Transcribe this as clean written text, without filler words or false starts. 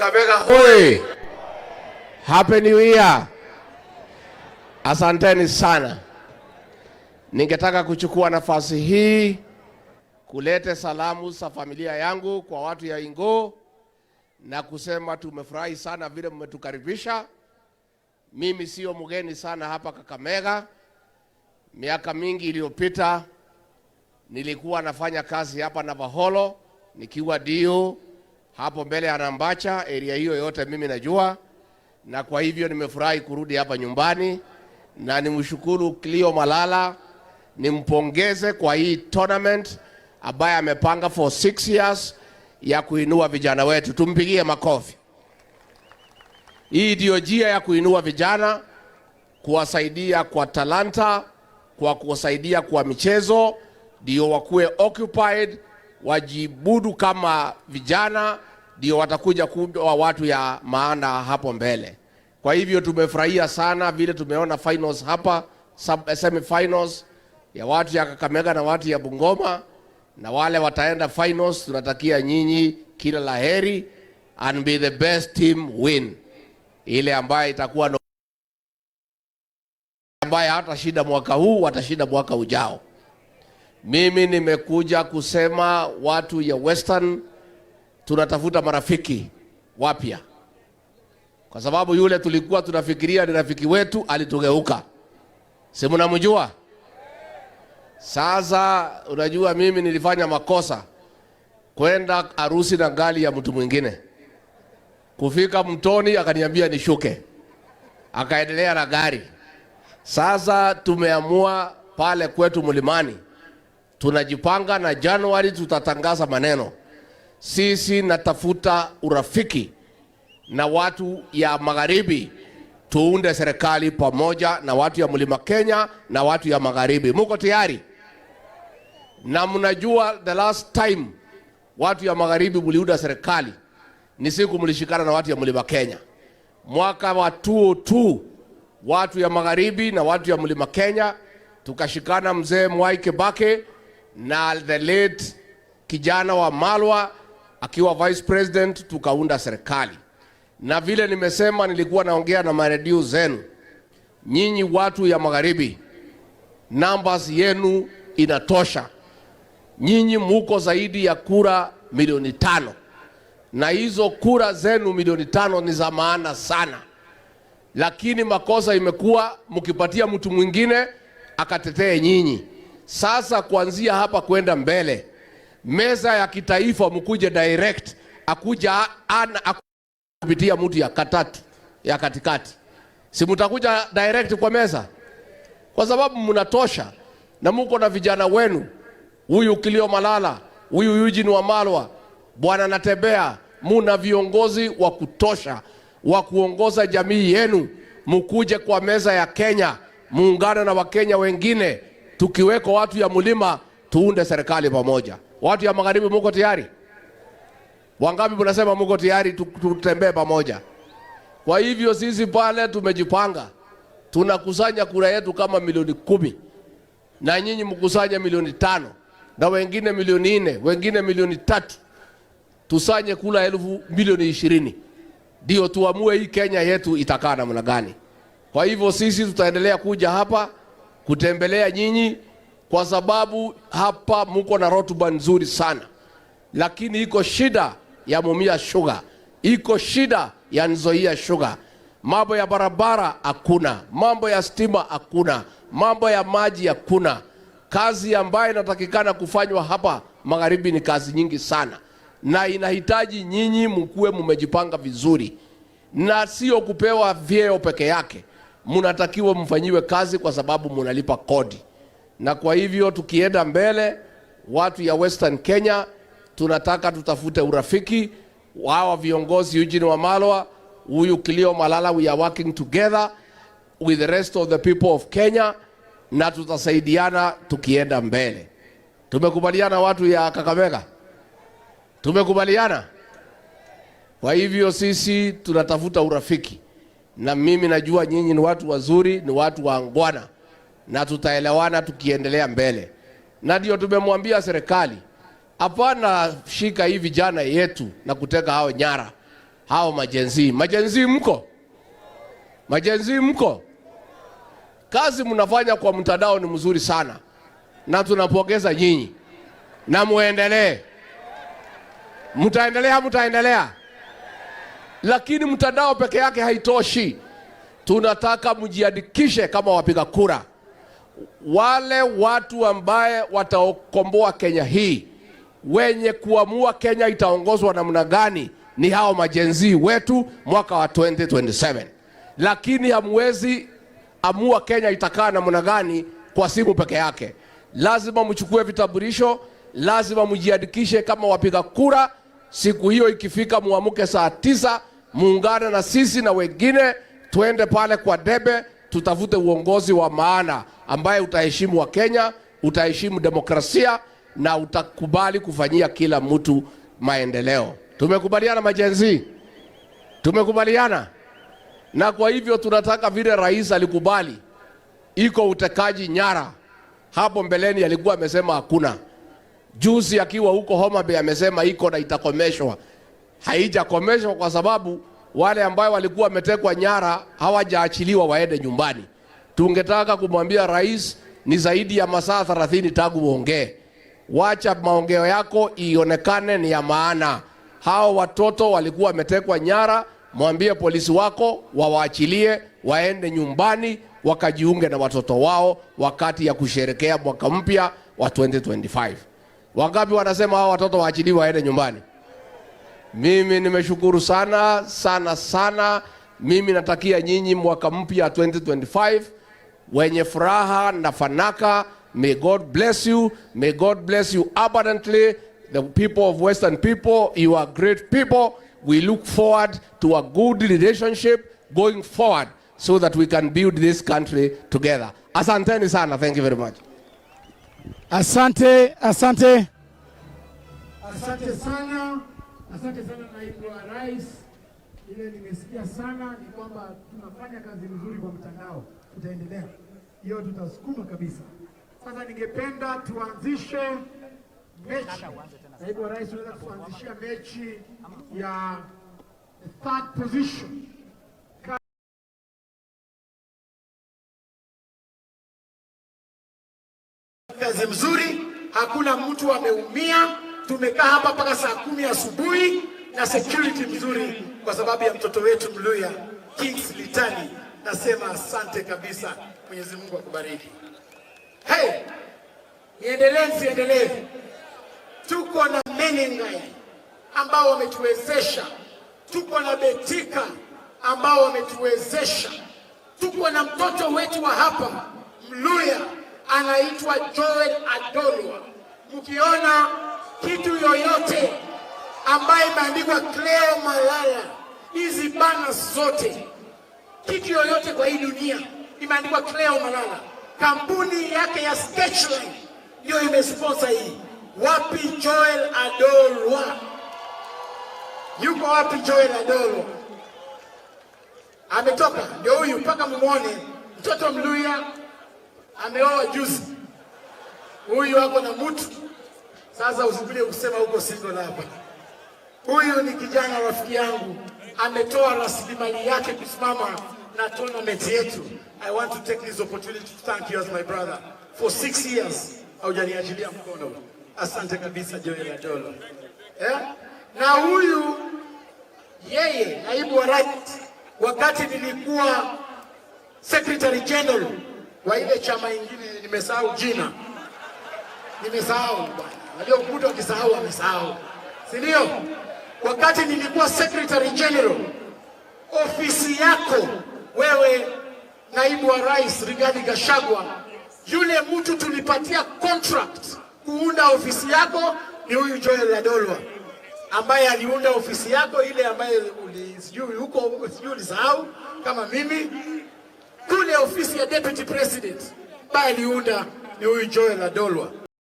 Kakamega hoi! Happy New Year! Asanteni sana. Ningetaka kuchukua nafasi hii kulete salamu za familia yangu kwa watu ya Ingo na kusema tumefurahi sana vile mmetukaribisha. Mimi sio mgeni sana hapa Kakamega. Miaka mingi iliyopita nilikuwa nafanya kazi hapa Navaholo nikiwa dio hapo mbele ya Nambacha, area hiyo yote mimi najua, na kwa hivyo nimefurahi kurudi hapa nyumbani na nimshukuru Cleo Malala, nimpongeze kwa hii tournament ambaye amepanga for 6 years ya kuinua vijana wetu. Tumpigie makofi. Hii ndio njia ya kuinua vijana, kuwasaidia kwa talanta, kwa kuwasaidia kwa michezo, ndio wakuwe occupied, wajibudu kama vijana, ndio watakuja kuwa watu ya maana hapo mbele. Kwa hivyo tumefurahia sana vile tumeona finals hapa, semi finals ya watu ya Kakamega na watu ya Bungoma, na wale wataenda finals tunatakia nyinyi kila laheri, and be the best team win. Ile ambaye itakuwa ambaye hata shida mwaka huu watashinda mwaka ujao. Mimi nimekuja kusema watu ya Western tunatafuta marafiki wapya, kwa sababu yule tulikuwa tunafikiria ni rafiki wetu alitugeuka. Si mnamjua? Sasa unajua mimi nilifanya makosa kwenda harusi na gari ya mtu mwingine. Kufika mtoni akaniambia nishuke, akaendelea na gari. Sasa tumeamua pale kwetu Mlimani tunajipanga, na Januari tutatangaza maneno. Sisi natafuta urafiki na watu ya magharibi, tuunde serikali pamoja na watu ya Mlima Kenya na watu ya magharibi. Muko tayari? Na mnajua the last time watu ya magharibi mliunda serikali ni siku mlishikana na watu ya Mlima Kenya. Mwaka wa 2002 watu ya magharibi na watu ya Mlima Kenya tukashikana, mzee Mwai Kibaki na the late kijana wa Malwa akiwa vice president, tukaunda serikali. Na vile nimesema, nilikuwa naongea na maredio zenu, nyinyi watu ya magharibi, numbers yenu inatosha. Nyinyi muko zaidi ya kura milioni 5, na hizo kura zenu milioni 5 ni za maana sana. Lakini makosa imekuwa mkipatia mtu mwingine akatetee nyinyi. Sasa kuanzia hapa kwenda mbele, meza ya kitaifa mkuje direct, akuja kupitia mtu ya katatu ya katikati. Si mtakuja direct kwa meza? Kwa sababu mnatosha na muko na vijana wenu. Huyu Cleo Malala, huyu Eugene Wamalwa, Bwana Natembea, muna viongozi wa kutosha wa kuongoza jamii yenu. Mkuje kwa meza ya Kenya, muungane na Wakenya wengine, tukiweko watu ya Mlima tuunde serikali pamoja. Watu ya magharibi muko tayari? Wangapi mnasema muko tayari tutembee pamoja? Kwa hivyo sisi pale tumejipanga, tunakusanya kura yetu kama milioni 10, na nyinyi mkusanya milioni 5, na wengine milioni 4, wengine milioni 3. Tusanye kula milioni 20, ndio tuamue hii Kenya yetu itakaa namna gani. Kwa hivyo sisi tutaendelea kuja hapa kutembelea nyinyi, kwa sababu hapa muko na rotuba nzuri sana. Lakini iko shida ya Mumia Sugar, iko shida ya Nzoia Sugar. Mambo ya barabara hakuna, mambo ya stima hakuna, mambo ya maji hakuna. Kazi ambayo inatakikana kufanywa hapa magharibi ni kazi nyingi sana, na inahitaji nyinyi mkuwe mmejipanga vizuri, na sio kupewa vyeo peke yake. Mnatakiwa mfanyiwe kazi kwa sababu mnalipa kodi. Na kwa hivyo tukienda mbele, watu ya Western Kenya tunataka tutafute urafiki. Hawa viongozi Eugene Wamalwa, huyu Cleo Malala, we are working together with the rest of the people of Kenya, na tutasaidiana tukienda mbele. Tumekubaliana watu ya Kakamega? Tumekubaliana? Kwa hivyo sisi tunatafuta urafiki, na mimi najua nyinyi ni watu wazuri, ni watu waangwana, na tutaelewana tukiendelea mbele. Na ndio tumemwambia serikali, hapana shika hii vijana yetu na kuteka hao nyara. hao majenzi. Majenzi mko? Majenzi mko? Kazi mnafanya kwa mtandao ni mzuri sana, na tunapongeza nyinyi, na muendelee. Mtaendelea. Lakini mtandao peke yake haitoshi. Tunataka mjiandikishe kama wapiga kura. Wale watu ambaye watakomboa Kenya hii, wenye kuamua Kenya itaongozwa namna gani, ni hao majenzi wetu mwaka wa 2027. Lakini hamwezi amua Kenya itakaa namna gani kwa simu peke yake. Lazima mchukue vitambulisho, lazima mjiandikishe kama wapiga kura. Siku hiyo ikifika, muamuke saa 9, muungane na sisi na wengine, tuende pale kwa debe, tutafute uongozi wa maana ambaye utaheshimu wa Kenya, utaheshimu demokrasia na utakubali kufanyia kila mtu maendeleo. Tumekubaliana majenzi? Tumekubaliana? Na kwa hivyo tunataka vile rais alikubali, iko utekaji nyara. Hapo mbeleni alikuwa amesema hakuna. Juzi akiwa huko Homa Bay amesema iko na itakomeshwa. Haijakomeshwa kwa sababu wale ambao walikuwa wametekwa nyara hawajaachiliwa waende nyumbani. Tungetaka kumwambia rais, ni zaidi ya masaa 30 tangu uongee. Wacha maongeo yako ionekane ni ya maana. Hao watoto walikuwa wametekwa nyara, mwambie polisi wako wawaachilie waende nyumbani wakajiunge na watoto wao wakati ya kusherekea mwaka mpya wa 2025. Wangapi wanasema hao watoto waachiliwe waende nyumbani? Mimi nimeshukuru sana. Mimi natakia nyinyi mwaka mpya 2025 wenye furaha na fanaka. May God bless you. May God bless you abundantly. The people of Western people, you are great people. We look forward to a good relationship going forward so that we can build this country together. Asanteni sana. Thank you very much. Asante sana. Asante sana naibu wa rais. Ile nimesikia sana ni kwamba tunafanya kazi nzuri kwa mtandao. Tutaendelea. Hiyo tutasukuma kabisa. Sasa ningependa tuanzishe mechi. Naibu wa rais, unaweza kuanzishia mechi ya third position. Kazi mzuri, hakuna mtu ameumia. Tumekaa hapa mpaka saa 10 asubuhi na security mzuri kwa sababu ya mtoto wetu Mluya Kings Litani. Nasema asante kabisa. Mwenyezi Mungu akubariki. Hey, niendelee. Tuko na Menengai ambao wametuwezesha. Tuko na Betika ambao wametuwezesha. Tuko na mtoto wetu wa hapa Mluya anaitwa Joel Adolwa. Mkiona kitu yoyote ambaye imeandikwa Cleo Malala, hizi bana zote, kitu yoyote kwa hii dunia imeandikwa Cleo Malala, kampuni yake ya Sketchline ndio imesponsor hii. Wapi Joel Adolwa? Yuko wapi Joel Adolwa? Ametoka, ndio huyu, mpaka muone. Mtoto Mluya ameoa juzi. Huyu wako na mtu. Sasa usikulie kusema huko single hapa. Huyu ni kijana rafiki yangu, ametoa rasilimali yake kusimama na tournament yetu. I want to take this opportunity to thank you as my brother for 6 years. Haujaniachilia mkono. Asante kabisa Joel Adolwa. Na huyu yeye naibu wa rais, wakati nilikuwa secretary general wa ile chama ingine, nimesahau jina. Nimesahau bwana. Unajua mtu akisahau amesahau. Si ndio? Wakati nilikuwa secretary general, ofisi yako wewe naibu wa rais Rigathi Gachagua, yule mtu tulipatia contract kuunda ofisi yako ni huyu Joel Adolwa, ambaye aliunda ofisi yako ile ambaye sijui huko, sijui ulisahau kama mimi. Kule ofisi ya deputy president ambaye aliunda ni huyu Joel Adolwa.